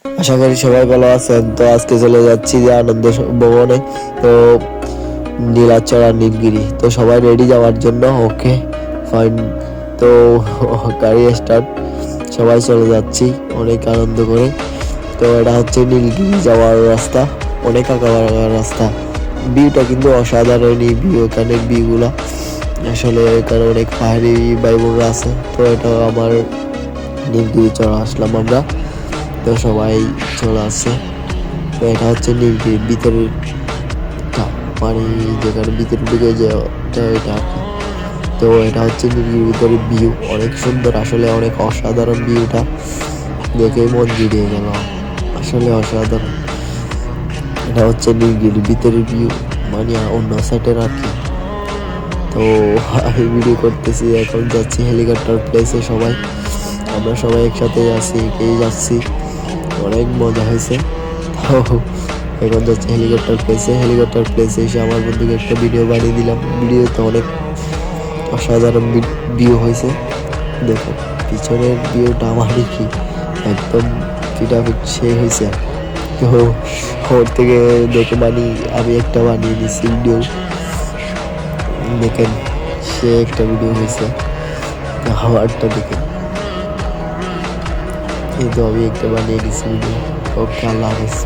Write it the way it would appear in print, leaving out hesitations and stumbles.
আশা করি সবাই ভালো আছেন। তো আজকে চলে যাচ্ছি যে আনন্দ ভবনে, তো নীলাচল আর নীলগিরি। তো সবাই রেডি যাওয়ার জন্য, ওকে ফাইন। তো গাড়ি স্টার্ট, সবাই চলে যাচ্ছি অনেক আনন্দ করে। তো এটা হচ্ছে নীলগিরি যাওয়ার রাস্তা, অনেক আঁকা বাঁকা রাস্তা। ভিউটা কিন্তু অসাধারণই ভিউ, এখানের ভিউগুলা আসলে এখানে অনেক পাহাড়ি ভাই বোনরা আছে। তো এটা আমার নীলগিরি চড়া আসলাম আমরা, তো সবাই চলে আসছে। তো এটা হচ্ছে নীলগিরি ভিতরের মানে যেখানে ভিতরে ঢুকে যে এটা আর কি। তো এটা হচ্ছে নীলগিরির ভিতরে ভিউ অনেক সুন্দর, আসলে অনেক অসাধারণ ভিউটা দেখেই মন জুড়িয়ে গেল, আসলে অসাধারণ। এটা হচ্ছে নীলগিরির ভিতরের ভিউ, মানে অন্য সাইডের আর কি। তো আমি ভিডিও করতেছি, এখন যাচ্ছি হেলিকপ্টার প্লেসে। সবাই আমরা সবাই একসাথে আছি, এগিয়ে যাচ্ছি, অনেক মজা হয়েছে। তো এখন যাচ্ছি হেলিকপ্টার প্লেসে। হেলিকপ্টার প্লেসে এসে আমার বন্ধুকে একটা ভিডিও বানিয়ে দিলাম। ভিডিওতে অনেক অসাধারণ ভিউ হয়েছে। দেখো পিছনের ভিউটা আমারই কি একদম ফিটাফিট সেই হয়েছে। তো ওর থেকে দেখে আমি একটা বানিয়ে দিচ্ছি ভিডিও, দেখেন সে একটা ভিডিও হয়েছে আমারটা দেখে। কিন্তু আমি একটা বানিয়ে দিচ্ছি ভিডিও। ওকে, আল্লাহ হাফেজ।